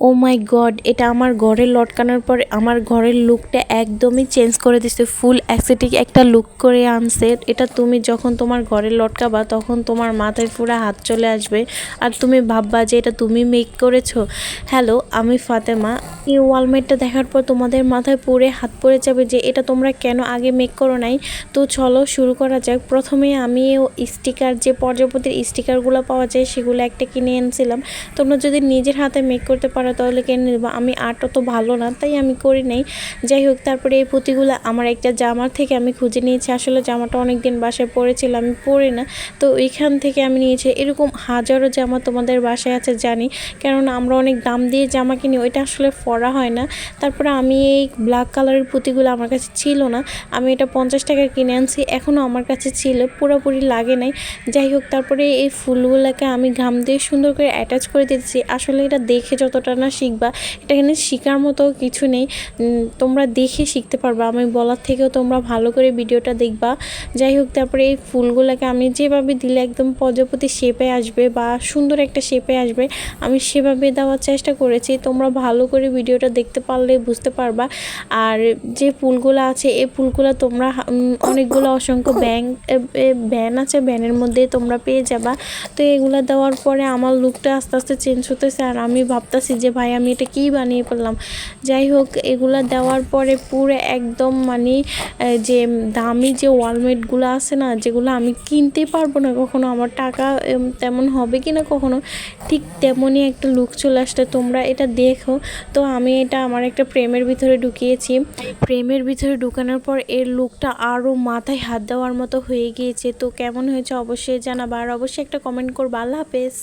ও মাই god, এটা আমার ঘরে লটকানোর পর আমার ঘরের লুকটা একদমই চেঞ্জ করে দিচ্ছে। ফুল অ্যাস্থেটিক একটা লুক করে আনছে। এটা তুমি যখন তোমার ঘরে লটকাবা তখন তোমার মাথায় পুরো হাত চলে আসবে আর তুমি ভাববা যে এটা তুমি মেক করেছো। হ্যালো, আমি ফাতেমা। এই ওয়ালমেটটা দেখার পর তোমাদের মাথায় পুরে হাত পড়ে যাবে যে এটা তোমরা কেন আগে মেক করো নাই। তো চলো শুরু করা যাক। প্রথমে আমি স্টিকার, যে প্রজাপতির স্টিকারগুলো পাওয়া যায় সেগুলো একটা কিনে এনেছিলাম। তোমরা যদি নিজের হাতে মেক করতে পারো তাহলে কিনে নেবা। আমি আর্ট অত ভালো না তাই আমি করি নাই। যাই হোক, তারপরে এই পুঁতিগুলো আমার একটা জামার থেকে আমি খুঁজে নিয়েছি। আসলে জামাটা অনেক দিন বাসায় পরেছিল, আমি পরি না, তো ওইখান থেকে আমি নিয়েছি। এরকম হাজারো জামা তোমাদের বাসায় আছে জানি, কেননা আমরা অনেক দাম দিয়ে জামা কিনি, ওইটা আসলে পরা হয় না। তারপরে আমি এই ব্ল্যাক কালারের পুঁতিগুলো আমার কাছে ছিল না, আমি এটা 50 টাকার কিনে আনছি, এখনও আমার কাছে ছিল, পুরোপুরি লাগে নাই। যাই হোক, তারপরে এই ফুলগুলোকে আমি ঘাম দিয়ে সুন্দর করে অ্যাটাচ করে দিচ্ছি। আসলে এটা দেখে যতটা না শিখবা, এটা এখানে শেখার মতো কিছু নেই, তোমরা দেখে শিখতে পারবা, আমি বলার থেকেও তোমরা ভালো করে ভিডিওটা দেখবা। যাই হোক, তারপরে এই ফুলগুলোকে আমি যেভাবে দিলে একদম প্রজাপতি শেপে আসবে বা সুন্দর একটা শেপে আসবে, আমি সেভাবে দেওয়ার চেষ্টা করেছি। তোমরা ভালো করে ভিডিওটা দেখতে পারলে বুঝতে পারবা। আর যে ফুলগুলো আছে এই ফুলগুলো তোমরা অনেকগুলো অসংখ্য ব্যান আছে, ব্যানের মধ্যে তোমরা পেয়ে যাবা। তো এগুলো দেওয়ার পরে আমার লুকটা আস্তে আস্তে চেঞ্জ হতেছে আর আমি ভাবতেছি যে ভাই আমি এটা কী বানিয়ে ফেললাম। যাই হোক, এগুলো দেওয়ার পরে পুরো একদম মানে যে দামি যে ওয়ালমেটগুলো আছে না, যেগুলো আমি কিনতে পারবো না কখনো, আমার টাকা তেমন হবে কি না কখনো, ঠিক তেমনই একটা লুক চলে আসছে। তোমরা এটা দেখো। তো আমি এটা আমার একটা ফ্রেমের ভিতরে ঢুকিয়েছি। ফ্রেমের ভিতরে ঢুকানোর পর এর লুকটা আরও মাথায় হাত দেওয়ার মতো হয়ে গিয়েছে। তো কেমন হয়েছে অবশ্যই জানাবা আর অবশ্যই একটা কমেন্ট করবা। আল্লাহ হাফেজ।